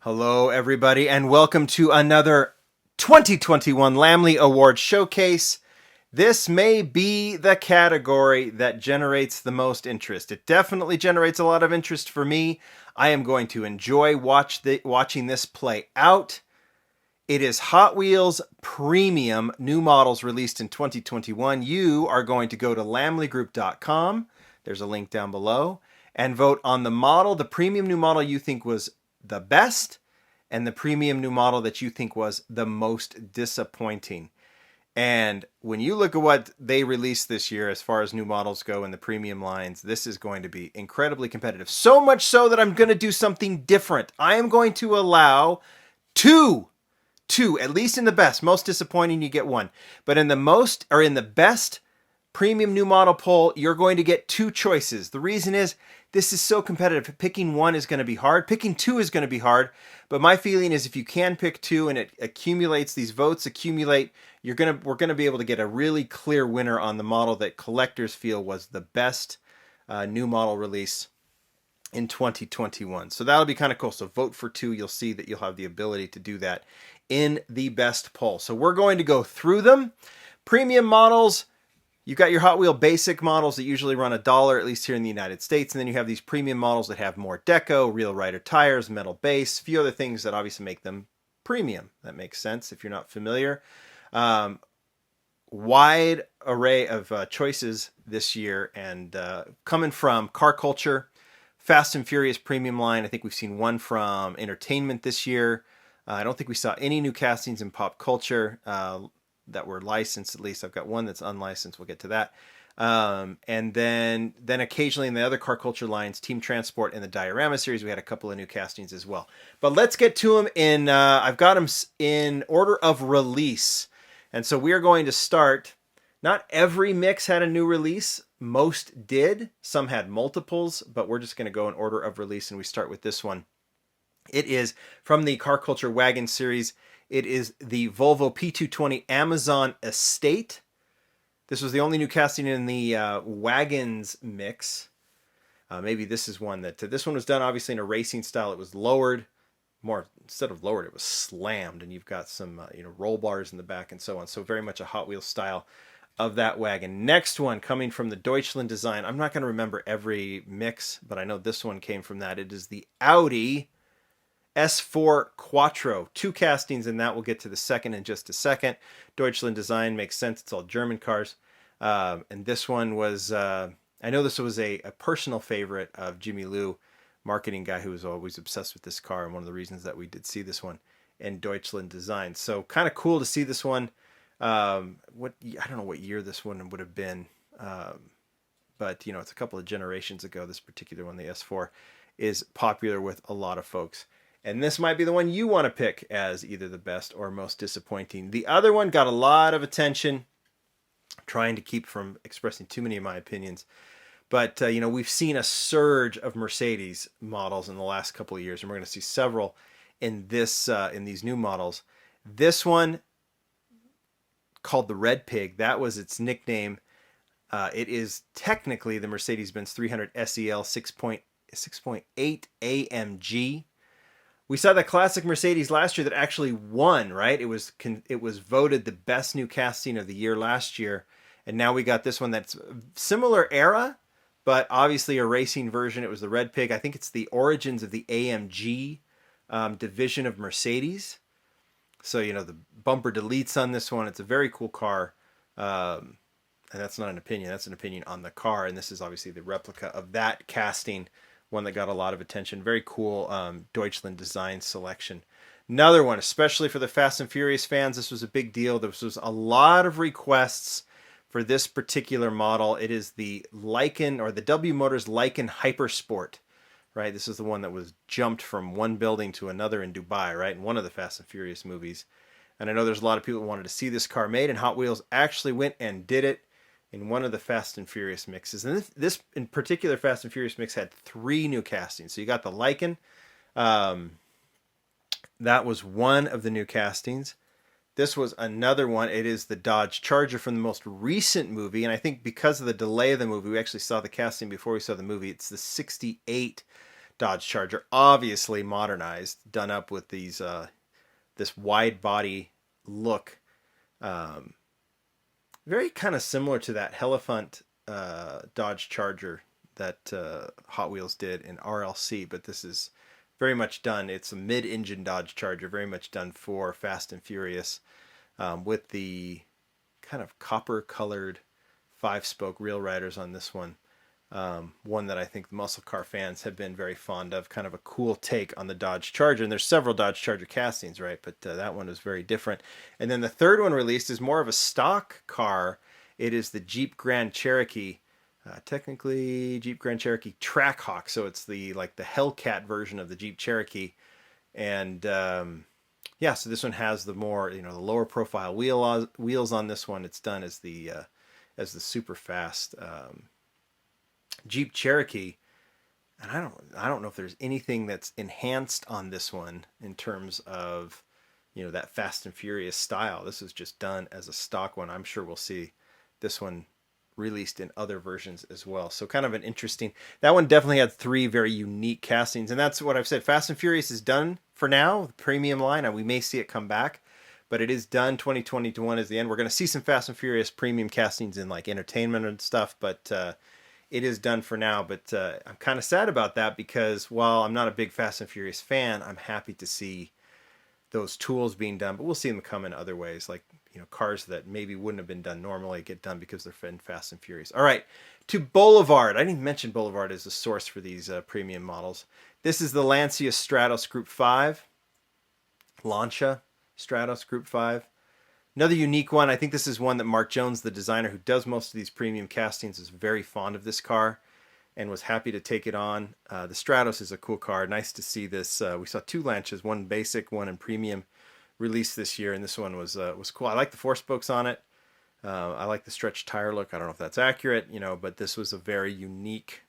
Hello, everybody, and welcome to another 2021 Lamley Awards Showcase. This may be the category that generates the most interest. It definitely generates a lot of interest for me. I am going to enjoy watching this play out. It is Hot Wheels Premium new models released in 2021. You are going to go to lamleygroup.com. There's a link down below. And vote on the model, the premium new model you think was the best, and the premium new model that you think was the most disappointing. And when you look at what they released this year as far as new models go in the premium lines, this is going to be incredibly competitive. So much so that I'm going to do something different. I am going to allow two, at least in the best. Most disappointing, you get one. But in the best premium new model poll, you're going to get two choices. The reason is this is so competitive. Picking one is going to be hard. Picking two is going to be hard. But my feeling is if you can pick two and it accumulates, these votes accumulate, we're going to be able to get a really clear winner on the model that collectors feel was the best new model release in 2021. So that'll be kind of cool. So vote for two. You'll see that you'll have the ability to do that in the best poll. So we're going to go through them. Premium models. You've got your Hot Wheel basic models that usually run $1, at least here in the United States. And then you have these premium models that have more deco, real rider tires, metal base, a few other things that obviously make them premium. That makes sense if you're not familiar. Wide array of choices this year, and coming from car culture, Fast and Furious premium line. I think we've seen one from entertainment this year. I don't think we saw any new castings in pop culture that were licensed. At least I've got one that's unlicensed. We'll get to that. And then occasionally in the other car culture lines, Team Transport and the Diorama series, we had a couple of new castings as well. But let's get to them in, I've got them in order of release. And so we are going to start, not every mix had a new release. Most did. Some had multiples, but we're just going to go in order of release, and we start with this one. It is from the Car Culture Wagon series. It is the Volvo P220 Amazon Estate. This was the only new casting in the wagons mix. Maybe this is one that this one was done obviously in a racing style. It was lowered, more instead of lowered, it was slammed, and you've got some roll bars in the back and so on. So very much a Hot Wheels style of that wagon. Next one coming from the Deutschland design. I'm not going to remember every mix, but I know this one came from that. It is the Audi S4 Quattro. Two castings in that. We'll get to the second in just a second. Deutschland design makes sense. It's all German cars. And this one was, I know this was a personal favorite of Jimmy Lou, marketing guy who was always obsessed with this car, and one of the reasons that we did see this one in Deutschland design. So kind of cool to see this one. I don't know what year this one would have been, but it's a couple of generations ago. This particular one, the S4, is popular with a lot of folks. And this might be the one you want to pick as either the best or most disappointing. The other one got a lot of attention. I'm trying to keep from expressing too many of my opinions. But, we've seen a surge of Mercedes models in the last couple of years, and we're going to see several in these new models. This one, called the Red Pig, that was its nickname. It is technically the Mercedes-Benz 300 SEL 6.8 AMG. We saw the classic Mercedes last year that actually won, right? It was voted the best new casting of the year last year, and now we got this one that's similar era, but obviously a racing version. It was the Red Pig. I think it's the origins of the AMG division of Mercedes. So, the bumper deletes on this one. It's a very cool car. And that's not an opinion. That's an opinion on the car. And this is obviously the replica of that casting, one that got a lot of attention. Very cool Deutschland design selection. Another one, especially for the Fast and Furious fans, this was a big deal. There was a lot of requests for this particular model. It is the Lykan, or the W Motors Lykan Hypersport, right? This is the one that was jumped from one building to another in Dubai, right? In one of the Fast and Furious movies. And I know there's a lot of people who wanted to see this car made, and Hot Wheels actually went and did it in one of the Fast and Furious mixes. And this in particular Fast and Furious mix had 3 new castings. So you got the Lykan. That was one of the new castings. This was another one. It is the Dodge Charger from the most recent movie. And I think because of the delay of the movie, we actually saw the casting before we saw the movie. It's the 68 Dodge Charger, obviously modernized, done up with these this wide body look, um, very kind of similar to that Elephant Dodge Charger that Hot Wheels did in RLC, but this is very much done. It's a mid-engine Dodge Charger, very much done for Fast and Furious, with the kind of copper-colored five-spoke Real Riders on this one. One that I think the muscle car fans have been very fond of, kind of a cool take on the Dodge Charger. And there's several Dodge Charger castings, right? But that one is very different. And then the third one released is more of a stock car. It is the Jeep Grand Cherokee, technically Jeep Grand Cherokee Trackhawk. So it's the Hellcat version of the Jeep Cherokee. And yeah, so this one has the more, the lower profile wheels on this one. It's done as the super fast Jeep Cherokee, and I don't know if there's anything that's enhanced on this one in terms of that Fast and Furious style. This is just done as a stock one. I'm sure we'll see this one released in other versions as well. So kind of an interesting. That one definitely had three very unique castings, and that's what I've said. Fast and Furious is done for now, the premium line, and we may see it come back, but it is done. 2021 is the end. We're going to see some Fast and Furious premium castings in like entertainment and stuff, but it is done for now. But I'm kind of sad about that, because while I'm not a big Fast and Furious fan, I'm happy to see those tools being done. But we'll see them come in other ways, like cars that maybe wouldn't have been done normally get done because they're in Fast and Furious. All right, to Boulevard. I didn't even mention Boulevard as a source for these premium models. This is the Lancia Stratos Group 5. Lancia Stratos Group 5. Another unique one. I think this is one that Mark Jones, the designer who does most of these premium castings, is very fond of this car and was happy to take it on. The Stratos is a cool car. Nice to see this. We saw two Lancias, one basic, one in premium, released this year, and this one was cool. I like the four spokes on it. I like the stretched tire look. I don't know if that's accurate, but this was a very unique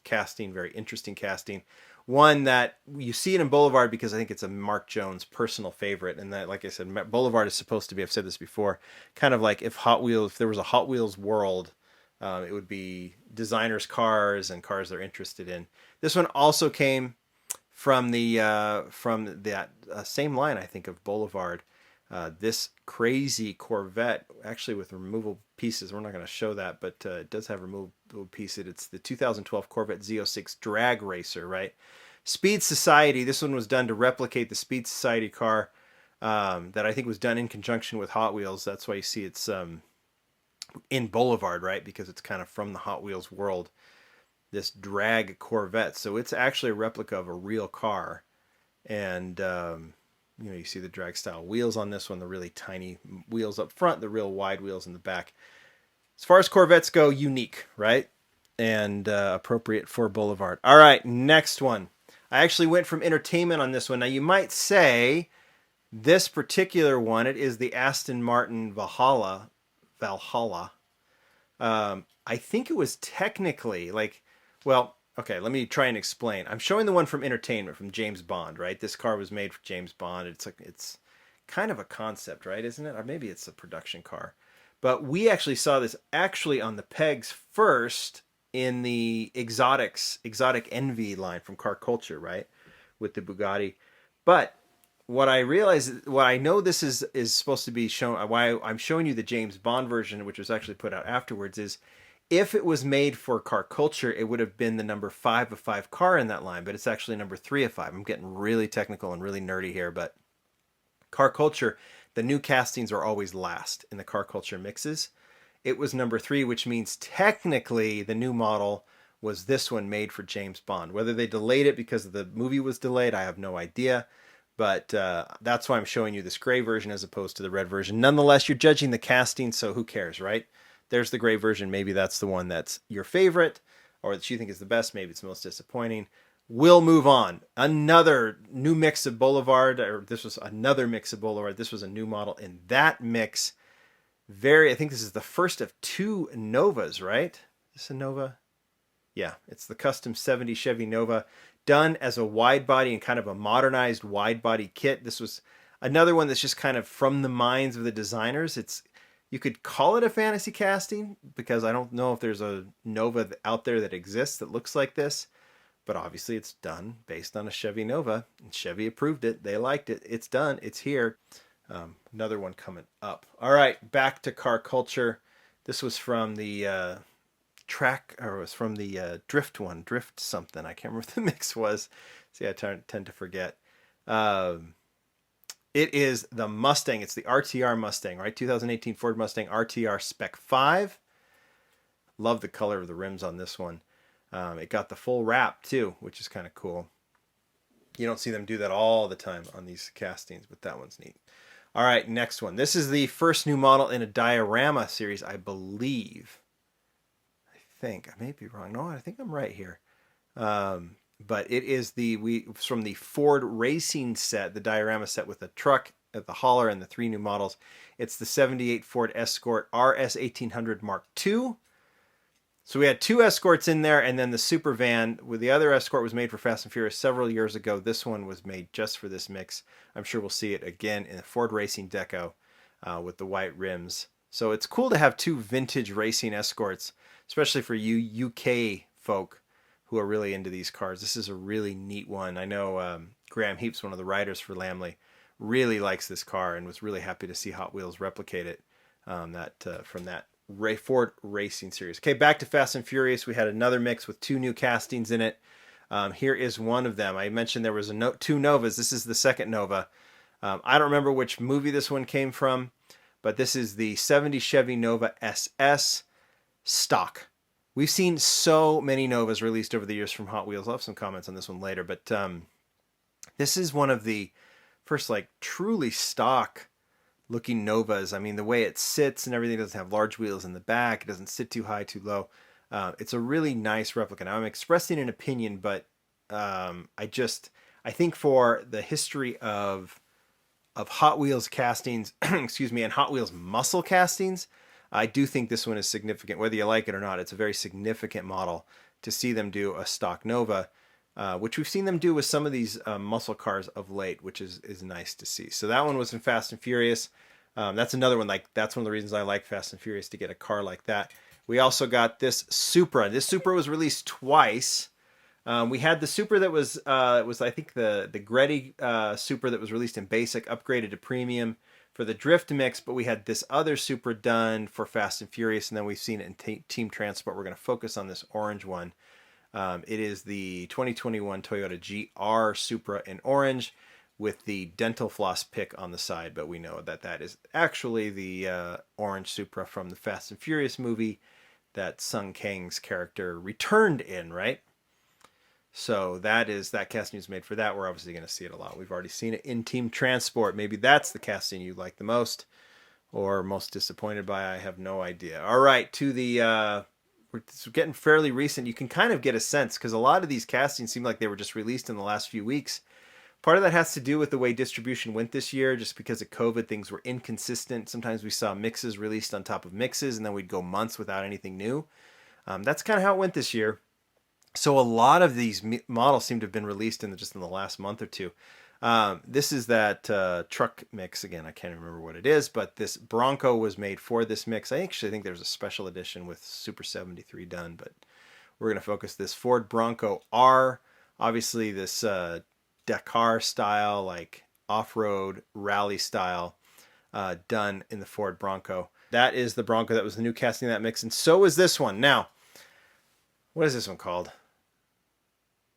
casting, very interesting casting. One that you see it in Boulevard because I think it's a Mark Jones personal favorite, and that, like I said, Boulevard is supposed to be, I've said this before, kind of like if there was a Hot Wheels world, it would be designers' cars and cars they're interested in. This one also came from that same line, I think, of Boulevard. This crazy Corvette, actually with removable pieces. We're not going to show that, but it does have removable pieces. It's the 2012 Corvette Z06 drag racer, right? Speed Society. This one was done to replicate the Speed Society car that I think was done in conjunction with Hot Wheels. That's why you see it's in Boulevard, right? Because it's kind of from the Hot Wheels world. This drag Corvette. So it's actually a replica of a real car. And you see the drag style wheels on this one, the really tiny wheels up front, the real wide wheels in the back. As far as Corvettes go, unique, right? And appropriate for Boulevard. All right, next one. I actually went from entertainment on this one. Now, you might say this particular one, it is the Aston Martin Valhalla. I think it was technically okay, let me try and explain. I'm showing the one from entertainment, from James Bond, right? This car was made for James Bond. It's kind of a concept, right? Isn't it? Or maybe it's a production car. But we actually saw this on the pegs first in the exotic Envy line from Car Culture, right? With the Bugatti. But what I know this is supposed to be shown, why I'm showing you the James Bond version, which was actually put out afterwards, is if it was made for Car Culture, it would have been the number 5 of 5 car in that line, but it's actually number 3 of 5. I'm getting really technical and really nerdy here, but Car Culture, the new castings are always last in the Car Culture mixes. It was number 3, which means technically the new model was this one made for James Bond. Whether they delayed it because the movie was delayed, I have no idea. But that's why I'm showing you this gray version as opposed to the red version. Nonetheless, you're judging the casting, so who cares, right? There's the gray version. Maybe that's the one that's your favorite or that you think is the best. Maybe it's the most disappointing. We'll move on. Another new mix of Boulevard, or this was another mix of Boulevard. This was a new model in that mix. I think this is the first of 2 Novas, right? Is this a Nova? Yeah, it's the custom 70 Chevy Nova, done as a wide body and kind of a modernized wide body kit. This was another one that's just kind of from the minds of the designers. You could call it a fantasy casting because I don't know if there's a Nova out there that exists that looks like this. but obviously it's done based on a Chevy Nova, and Chevy approved it. They liked it. It's done. It's here. Another one coming up. All right, back to car culture. This was from the track, or it was from the drift one, drift something. I can't remember what the mix was. See, I tend to forget. It is the Mustang. It's the RTR Mustang, right? 2018 Ford Mustang RTR Spec 5. Love the color of the rims on this one. It got the full wrap too, which is kind of cool. You don't see them do that all the time on these castings, but that one's neat. All right, next one. This is the first new model in a diorama series, I believe. I think I may be wrong. No, I think I'm right here. But it is from the Ford Racing set, the diorama set with the truck, the hauler, and the 3 new models. It's the 78 Ford Escort RS 1800 Mark II. So we had 2 Escorts in there, and then the Super van. With the other Escort was made for Fast and Furious several years ago. This one was made just for this mix. I'm sure we'll see it again in the Ford Racing deco with the white rims. So it's cool to have 2 vintage racing Escorts, especially for you UK folk who are really into these cars. This is a really neat one. I know Graham Heaps, one of the writers for Lamley, really likes this car and was really happy to see Hot Wheels replicate it from that Ford Racing series. Okay, back to Fast and Furious. We had another mix with 2 new castings in it. Here is one of them. I mentioned there was 2 Novas. This is the second Nova. I don't remember which movie this one came from, but this is the 70 Chevy Nova SS stock. We've seen so many Novas released over the years from Hot Wheels. I'll have some comments on this one later, but this is one of the first truly stock looking Novas. I mean, the way it sits and everything, doesn't have large wheels in the back. It doesn't sit too high, too low. It's a really nice replica. Now, I'm expressing an opinion, but I think for the history of Hot Wheels castings, excuse me, and Hot Wheels muscle castings, I do think this one is significant. Whether you like it or not, it's a very significant model to see them do a stock Nova, which we've seen them do with some of these muscle cars of late, which is nice to see. So that one was in Fast and Furious. That's another one, that's one of the reasons I like Fast and Furious, to get a car like that. We also got this Supra. This Supra was released twice. We had the Supra that was I think the Gretty Supra that was released in basic, upgraded to premium for the drift mix, but we had this other Supra done for Fast and Furious, and then we've seen it in Team Transport. We're going to focus on this orange one. It is the 2021 Toyota GR Supra in orange with the dental floss pick on the side, but we know that is actually the orange Supra from the Fast and Furious movie that Sung Kang's character returned in, right? So that casting is made for that. We're obviously going to see it a lot. We've already seen it in Team Transport. Maybe that's the casting you like the most or most disappointed by. I have no idea. All right, to the we're getting fairly recent. You can kind of get a sense because a lot of these castings seem like they were just released in the last few weeks. Part of that has to do with the way distribution went this year. Just because of COVID, things were inconsistent. Sometimes we saw mixes released on top of mixes, and then we'd go months without anything new. That's kind of how it went this year. So a lot of these models seem to have been released just in the last month or two. This is that truck mix. Again, I can't remember what it is, but this Bronco was made for this mix. I actually think there's a special edition with Super 73 done, but we're going to focus this Ford Bronco R. Obviously, this Dakar style, off-road rally style, done in the Ford Bronco. That is the Bronco that was the new casting of that mix, and so is this one. Now, what is this one called?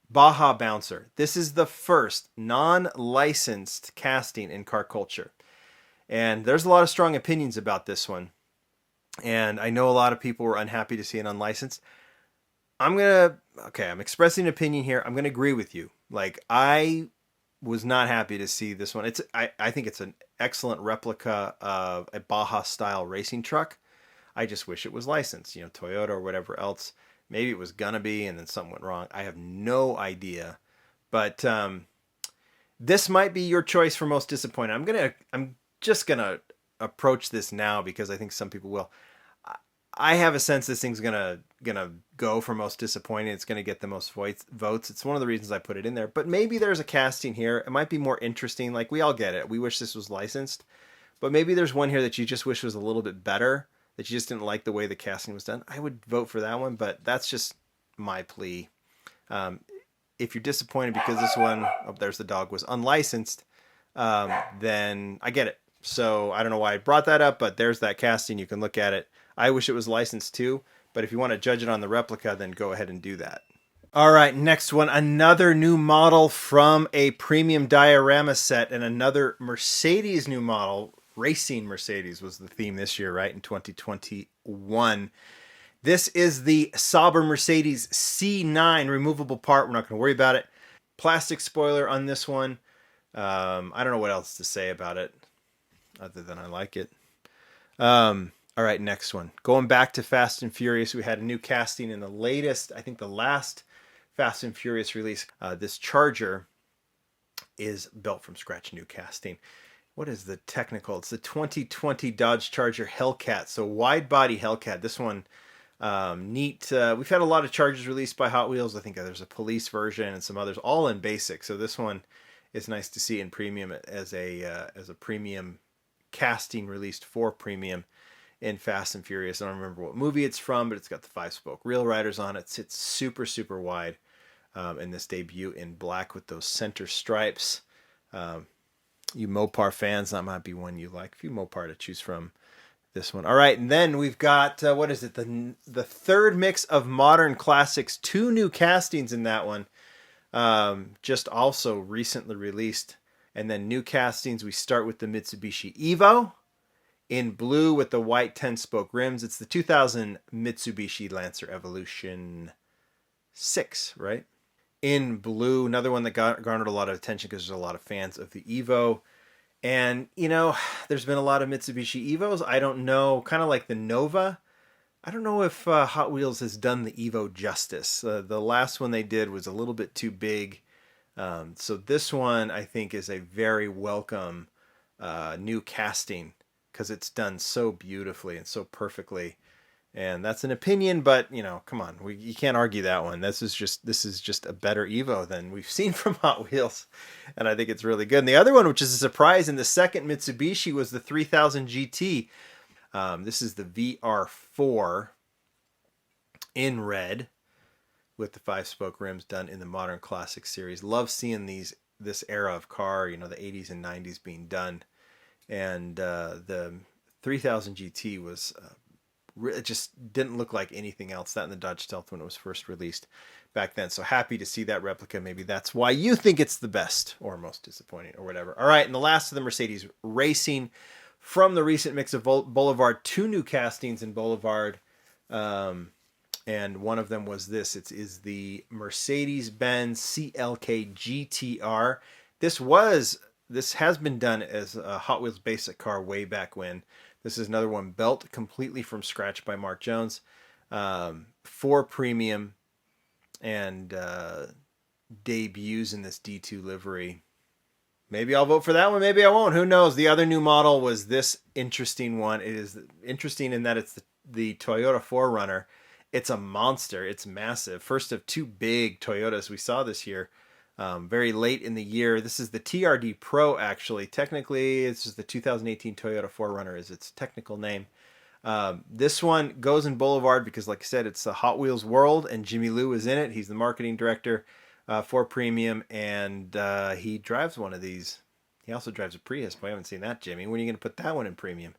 Baja Bouncer. This is the first non-licensed casting in car culture. And there's a lot of strong opinions about this one. And I know a lot of people were unhappy to see it unlicensed. I'm expressing an opinion here. I'm going to agree with you. I was not happy to see this one. I think it's an excellent replica of a Baja-style racing truck. I just wish it was licensed, Toyota or whatever else. Maybe it was gonna be, and then something went wrong. I have no idea, but this might be your choice for most disappointed. I'm just gonna approach this now because I think some people will. I have a sense this thing's gonna go for most disappointing. It's gonna get the most votes. It's one of the reasons I put it in there. But maybe there's a casting here. It might be more interesting. We all get it. We wish this was licensed, but maybe there's one here that you just wish was a little bit better, that you just didn't like the way the casting was done. I would vote for that one, but that's just my plea. if you're disappointed because this one, oh, there's the dog, was unlicensed, then I get it. So I don't know why I brought that up, but there's that casting. You can look at it. I wish it was licensed too, but if you want to judge it on the replica, then go ahead and do that. All right, next one, another new model from a premium diorama set, and another Mercedes new model. Racing Mercedes was the theme this year, right, in 2021. This is the Sauber Mercedes C9 removable part. We're not going to worry about it. Plastic spoiler on this one. I don't know what else to say about it other than I like it. All right, next one. Going back to Fast and Furious, we had a new casting in the latest, I think the last Fast and Furious release. This Charger is built from scratch, new casting. What is the technical? It's the 2020 Dodge Charger Hellcat. So wide body Hellcat. This one, neat. We've had a lot of Chargers released by Hot Wheels. I think there's a police version and some others, all in basic. So this one is nice to see in premium as a premium casting released for premium in Fast and Furious. I don't remember what movie it's from, but it's got the 5-spoke reel riders on it. It's super, super wide. In this debut in black with those center stripes. You Mopar fans, that might be one you like. A few Mopar to choose from this one. All right, and then we've got, what is it? The third mix of modern classics. 2 new castings in that one. Just also recently released. And then new castings, we start with the Mitsubishi Evo in blue with the white 10-spoke rims. It's the 2000 Mitsubishi Lancer Evolution 6, right? In blue, another one that garnered a lot of attention because there's a lot of fans of the Evo. And, you know, there's been a lot of Mitsubishi Evos. I don't know, kind of like the Nova. I don't know if Hot Wheels has done the Evo justice. The last one they did was a little bit too big. So this one, I think, is a very welcome new casting because it's done so beautifully and so perfectly. And that's an opinion, but, you know, come on, you can't argue that one. This is just a better Evo than we've seen from Hot Wheels, and I think it's really good. And the other one, which is a surprise in the second Mitsubishi, was the 3000 GT. This is the VR4 in red with the 5-spoke rims done in the Modern Classic series. Love seeing this era of car, you know, the 80s and 90s being done. And the 3000 GT was... it just didn't look like anything else. That in the Dodge Stealth when it was first released back then. So happy to see that replica. Maybe that's why you think it's the best or most disappointing or whatever. All right, and the last of the Mercedes Racing from the recent mix of Boulevard. 2 new castings in Boulevard. And one of them was this. It is the Mercedes-Benz CLK GTR. This has been done as a Hot Wheels basic car way back when. This is another one built completely from scratch by Mark Jones for premium and debuts in this D2 livery. Maybe I'll vote for that one. Maybe I won't. Who knows? The other new model was this interesting one. It is interesting in that it's the Toyota 4Runner. It's a monster. It's massive. First of 2 big Toyotas we saw this year. Very late in the year. This is the TRD Pro, actually. Technically, this is the 2018 Toyota 4Runner is its technical name. This one goes in Boulevard because, like I said, it's the Hot Wheels world, and Jimmy Lou is in it. He's the marketing director for Premium, and he drives one of these. He also drives a Prius, but I haven't seen that, Jimmy. When are you going to put that one in Premium?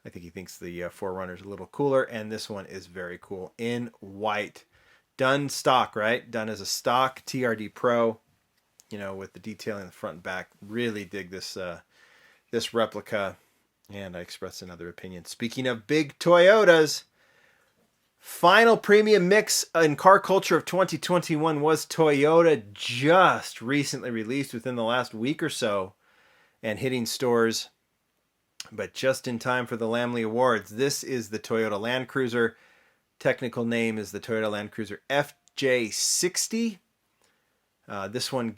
I think he thinks the 4Runner is a little cooler, and this one is very cool in white. Done stock, right? Done as a stock TRD Pro. You know, with the detailing in the front and back. Really dig this this replica, and I express another opinion. Speaking of big Toyotas, final premium mix in car culture of 2021 was Toyota, just recently released within the last week or so and hitting stores, but just in time for the Lamley Awards. This is the Toyota Land Cruiser. Technical name is the Toyota Land Cruiser FJ60. This one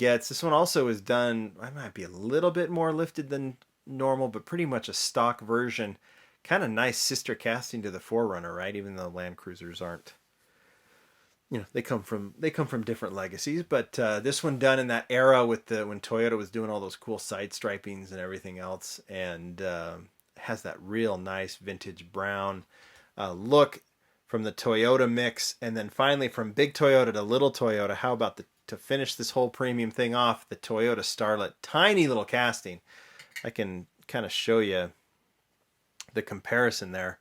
also is done, I might be a little bit more lifted than normal, but pretty much a stock version. Kind of nice sister casting to the 4Runner, right? Even though Land Cruisers aren't, you know, they come from different legacies. But this one done in that era with when Toyota was doing all those cool side stripings and everything else, and has that real nice vintage brown look from the Toyota mix. And then finally from big Toyota to little Toyota, how about to finish this whole premium thing off, the Toyota Starlet. Tiny little casting. I can kind of show you the comparison there,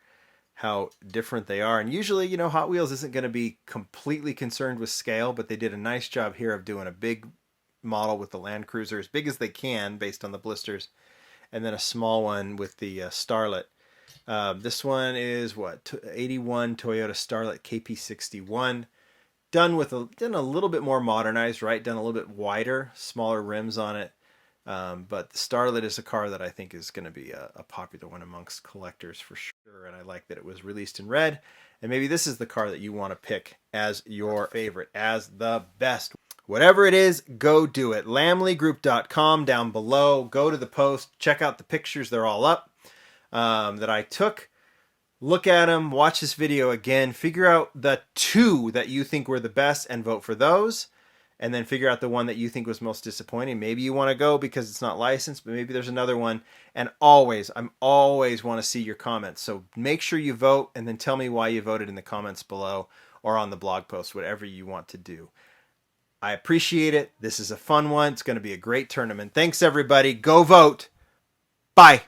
how different they are. And usually, you know, Hot Wheels isn't going to be completely concerned with scale, but they did a nice job here of doing a big model with the Land Cruiser, as big as they can based on the blisters, and then a small one with the Starlet. This one is what, 81 Toyota Starlet KP61, done a little bit more modernized, right? Done a little bit wider, smaller rims on it. But the Starlet is a car that I think is going to be a popular one amongst collectors for sure. And I like that it was released in red. And maybe this is the car that you want to pick as your favorite, as the best. Whatever it is, go do it. lamleygroup.com down below. Go to the post. Check out the pictures. They're all up that I took. Look at them. Watch this video again. Figure out the 2 that you think were the best and vote for those. And then figure out the one that you think was most disappointing. Maybe you want to go because it's not licensed, but maybe there's another one. And I'm always want to see your comments. So make sure you vote and then tell me why you voted in the comments below or on the blog post, whatever you want to do. I appreciate it. This is a fun one. It's going to be a great tournament. Thanks, everybody. Go vote. Bye.